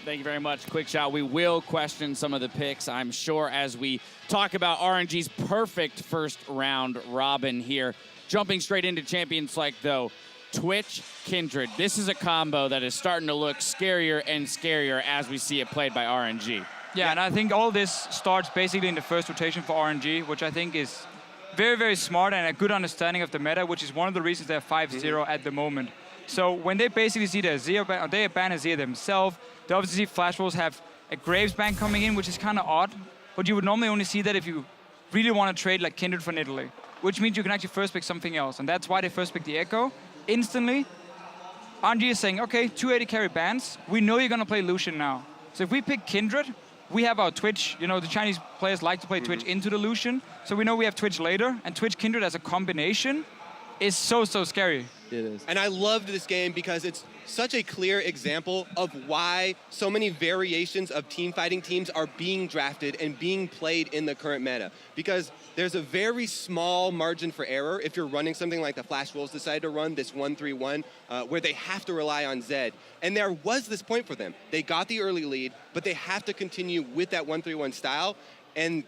Thank you very much. Quick shot. We will question some of the picks, I'm sure, as we talk about RNG's perfect first round robin here. Jumping straight into champion select, though. Twitch, Kindred. This is a combo that is starting to look scarier and scarier as we see it played by RNG. Yeah, and I think all this starts basically in the first rotation for RNG, which I think is very, very smart and a good understanding of the meta, which is one of the reasons they're 5-0 at the moment. So when they basically see the Azir ban, or they ban Azir themselves, they obviously see Flash Wolves have a Graves ban coming in, which is kind of odd, but you would normally only see that if you really want to trade like Kindred for Nidalee, which means you can actually first pick something else, and that's why they first pick the Ekko. Instantly, RNG is saying, okay, 280 carry bans, we know you're going to play Lucian now. So if we pick Kindred, we have our Twitch, you know, the Chinese players like to play Twitch into the Lucian, so we know we have Twitch later, and Twitch Kindred as a combination is so, so scary. It is. And I loved this game because it's such a clear example of why so many variations of team fighting teams are being drafted and being played in the current meta. Because there's a very small margin for error if you're running something like the Flash Wolves decided to run, this 1-3-1, where they have to rely on Zed. And there was this point for them. They got the early lead, but they have to continue with that 1-3-1 style and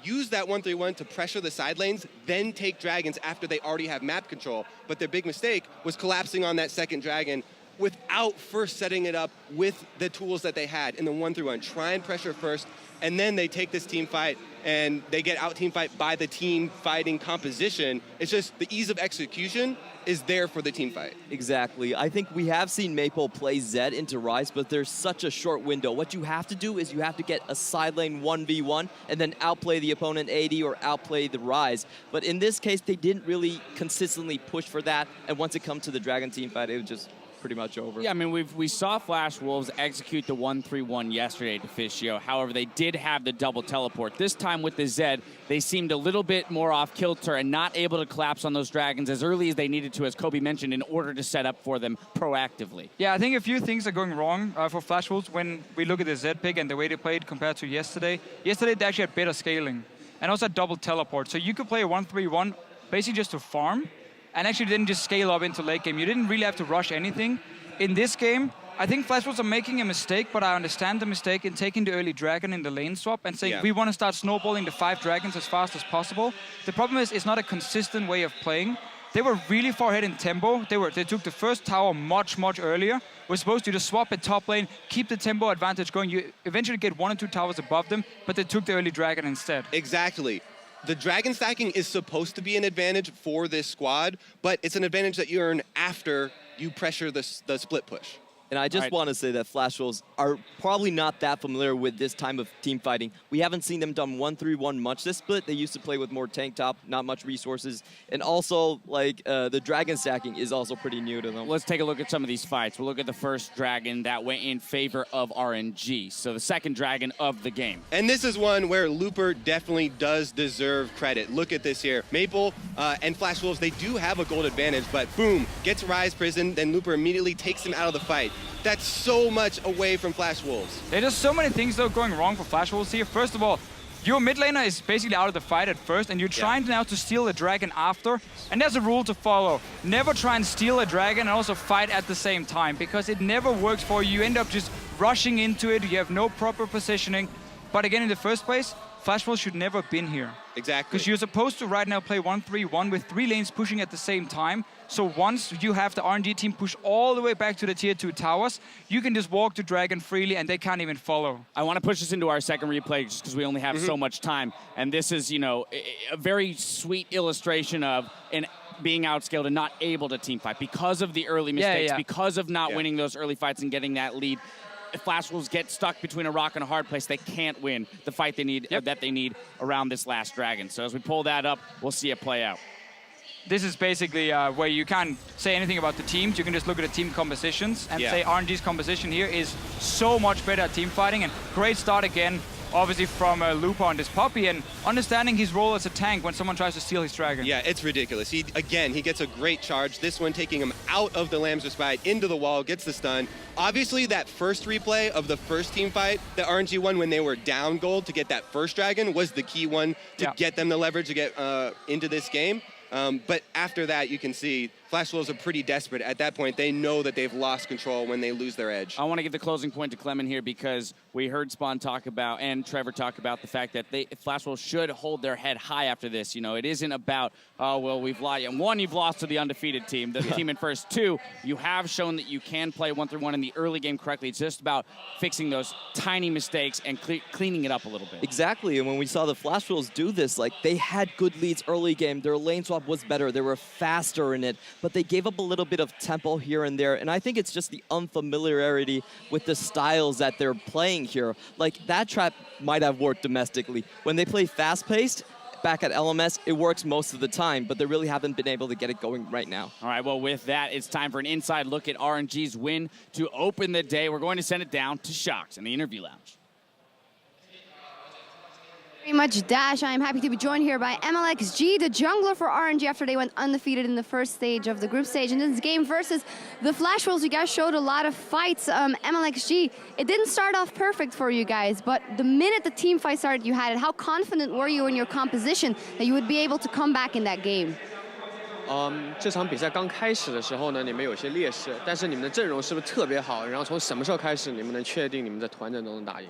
use that 1-3-1 to pressure the side lanes, then take dragons after they already have map control. But their big mistake was collapsing on that second dragon without first setting it up with the tools that they had in the 1-3-1. Try and pressure first, and then they take this team fight and they get out team fight by the team fighting composition. It's just the ease of execution is there for the team fight. Exactly. I think we have seen Maple play Zed into Ryze, but there's such a short window. What you have to do is you have to get a side lane 1v1 and then outplay the opponent AD or outplay the Ryze. But in this case, they didn't really consistently push for that. And once it comes to the Dragon team fight, it was just pretty much over. Yeah, I mean, we saw Flash Wolves execute the 1-3-1 yesterday to Fishio. However, they did have the double teleport. This time with the Zed, they seemed a little bit more off kilter and not able to collapse on those dragons as early as they needed to, as Kobe mentioned, in order to set up for them proactively. Yeah, I think a few things are going wrong for Flash Wolves when we look at the Zed pick and the way they played compared to yesterday. Yesterday, they actually had better scaling and also had double teleport. So you could play a 1-3-1 basically just to farm, and actually didn't just scale up into late game. You didn't really have to rush anything. In this game, I think Flash Wolves are making a mistake, but I understand the mistake in taking the early dragon in the lane swap and saying we want to start snowballing the 5 dragons as fast as possible. The problem is it's not a consistent way of playing. They were really far ahead in tempo. They took the first tower much, much earlier. We're supposed to just swap at top lane, keep the tempo advantage going. You eventually get 1 or 2 towers above them, but they took the early dragon instead. Exactly. The dragon stacking is supposed to be an advantage for this squad, but it's an advantage that you earn after you pressure the split push. And I just want to say that Flash Wolves are probably not that familiar with this time of team fighting. We haven't seen them done 1-3-1 much this split. They used to play with more tank top, not much resources. And also, like, the dragon stacking is also pretty new to them. Let's take a look at some of these fights. We'll look at the first dragon that went in favor of RNG. So the second dragon of the game. And this is one where Looper definitely does deserve credit. Look at this here. Maple and Flash Wolves, they do have a gold advantage, but boom, gets Ryze prison, then Looper immediately takes him out of the fight. That's so much away from Flash Wolves. There's just so many things though going wrong for Flash Wolves here. First of all, your mid laner is basically out of the fight at first, and you're trying now to steal the dragon after. And there's a rule to follow. Never try and steal a dragon and also fight at the same time, because it never works for you. You end up just rushing into it. You have no proper positioning. But again, in the first place, Flash Wolves should never have been here. Exactly. Because you're supposed to right now play 1-3-1 with 3 lanes pushing at the same time. So once you have the RNG team push all the way back to the tier 2 towers, you can just walk to dragon freely and they can't even follow. I want to push this into our second replay just because we only have so much time. And this is, you know, a very sweet illustration of being outscaled and not able to team fight because of the early mistakes, because of not winning those early fights and getting that lead. If Flash Wolves get stuck between a rock and a hard place, they can't win the fight they need that they need around this last dragon. So as we pull that up, we'll see it play out. This is basically where you can't say anything about the teams. You can just look at the team compositions and say RNG's composition here is so much better at team fighting. And great start again, obviously from Lupa on this puppy, and understanding his role as a tank when someone tries to steal his dragon. Yeah, it's ridiculous. He gets a great charge. This one taking him out of the Lamb's Respite, into the wall, gets the stun. Obviously, that first replay of the first team fight that RNG won when they were down gold to get that first dragon was the key one to get them the leverage to get into this game. But after that, you can see Flash Wolves are pretty desperate. At that point, they know that they've lost control when they lose their edge. I want to give the closing point to Clement here because we heard Spawn talk about and Trevor talk about the fact that Flash Wolves should hold their head high after this. You know, it isn't about, oh, well, we've lost. And one, you've lost to the undefeated team, the team in first. Two, you have shown that you can play 1-3-1 in the early game correctly. It's just about fixing those tiny mistakes and cleaning it up a little bit. Exactly, and when we saw the Flash Wolves do this, like, they had good leads early game. Their lane swap was better. They were faster in it, but they gave up a little bit of tempo here and there, and I think it's just the unfamiliarity with the styles that they're playing here. Like, that trap might have worked domestically. When they play fast-paced, back at LMS, it works most of the time, but they really haven't been able to get it going right now. All right, well, with that, it's time for an inside look at RNG's win to open the day. We're going to send it down to Shox in the interview lounge. Very much, Dash. I am happy to be joined here by Mlxg, the jungler for RNG after they went undefeated in the first stage of the group stage. In this game versus the Flash Wolves, you guys showed a lot of fights. Mlxg, it didn't start off perfect for you guys, but the minute the team fight started, you had it. How confident were you in your composition that you would be able to come back in that game? 这场比赛刚开始的时候呢，你们有些劣势，但是你们的阵容是不是特别好？然后从什么时候开始，你们能确定你们在团战中能打赢？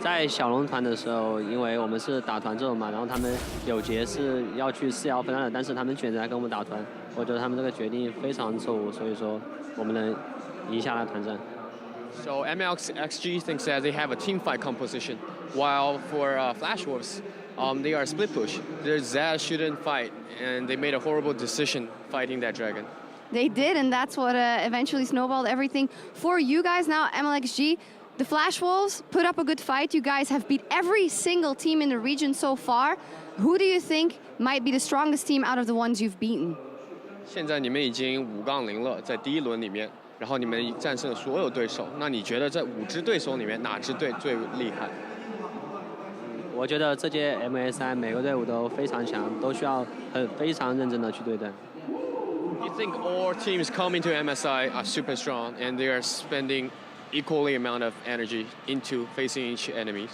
在小龙团的时候，因为我们是打团这种嘛，然后他们有节是要去4-1分的，但是他们选择来跟我们打团，我觉得他们这个决定非常错误，所以说我们能赢下来团战。So Mlxg thinks that they have a team fight composition, while for Flash Wolves, they are split push. Their Zed shouldn't fight, and they made a horrible decision fighting that dragon. They did, and that's what eventually snowballed everything for you guys. Now, Mlxg, the Flash Wolves put up a good fight. You guys have beat every single team in the region so far. Who do you think might be the strongest team out of the ones you've beaten? 现在你们已经5-0了，在第一轮里面，然后你们战胜了所有对手。那你觉得这5支对手里面哪支队最厉害？我觉得这届 MSI 每个队伍都非常强，都需要非常认真的去对待。You think all teams coming to MSI are super strong and they are spending equally amount of energy into facing each enemy?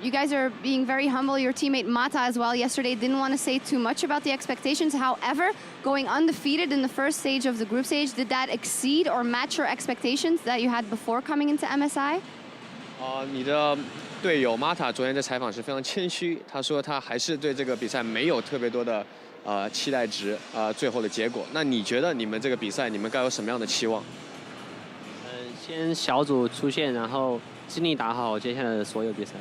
You guys are being very humble. Your teammate Mata as well yesterday didn't want to say too much about the expectations. However, going undefeated in the first stage of the group stage, did that exceed or match your expectations that you had before coming into MSI? 你的队友 Mata 昨天在采访时非常谦虚，他说他还是对这个比赛没有特别多的期待值最后的结果。那你觉得你们这个比赛你们该有什么样的期望？先小组出线，然后尽力打好接下来的所有比赛。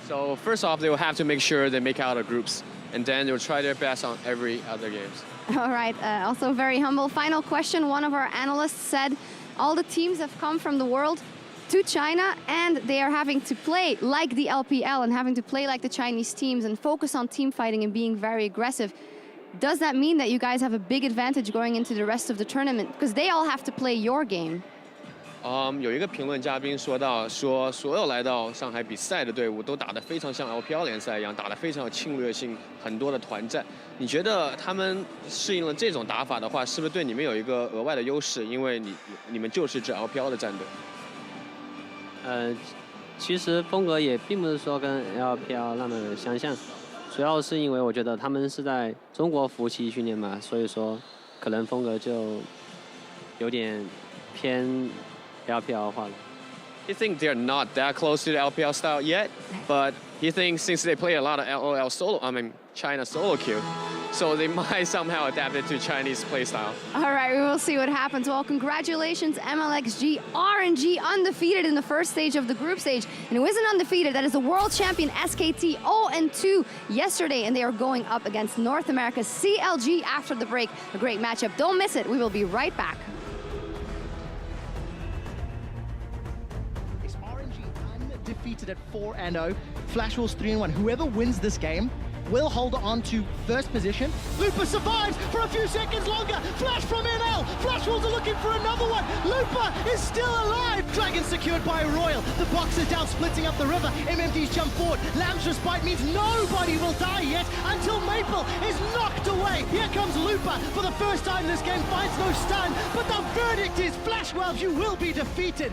So first off, they will have to make sure they make out of groups, and then they'll try their best on every other games. All right, also very humble. Final question, one of our analysts said all the teams have come from the world to China and they are having to play like the LPL and having to play like the Chinese teams and focus on team fighting and being very aggressive. Does that mean that you guys have a big advantage going into the rest of the tournament? Because they all have to play your game. 有一个评论嘉宾说到，说所有来到上海比赛的队伍都打得非常像 LPL 联赛一样，打得非常有侵略性，很多的团战。你觉得他们适应了这种打法的话，是不是对你们有一个额外的优势？因为你们就是支 LPL 的战队。其实风格也并不是说跟 LPL 那么相像，主要是因为我觉得他们是在中国服务器训练嘛，所以说可能风格就有点偏 LPL 化了。He thinks they're not that close to the LPL style yet, but he thinks since they play a lot of LOL solo, China solo queue, so they might somehow adapt it to Chinese play style. All right, we will see what happens. Well, congratulations, Mlxg. RNG undefeated in the first stage of the group stage. And who isn't undefeated? That is the world champion SKT 0-2 yesterday. And they are going up against North America's CLG after the break. A great matchup. Don't miss it. We will be right back. It's RNG undefeated at 4-0. Flash Wolves 3-1. Whoever wins this game will hold on to first position. Lupa survives for a few seconds longer. Flash from NL. Flash Wolves are looking for another one. Lupa is still alive. Dragon secured by Royal. The box is down, splitting up the river. MMD's jump forward. Lamb's respite means nobody will die yet until Maple is knocked away. Here comes Lupa for the first time this game. Finds no stun, but the verdict is Flash Wolves, you will be defeated.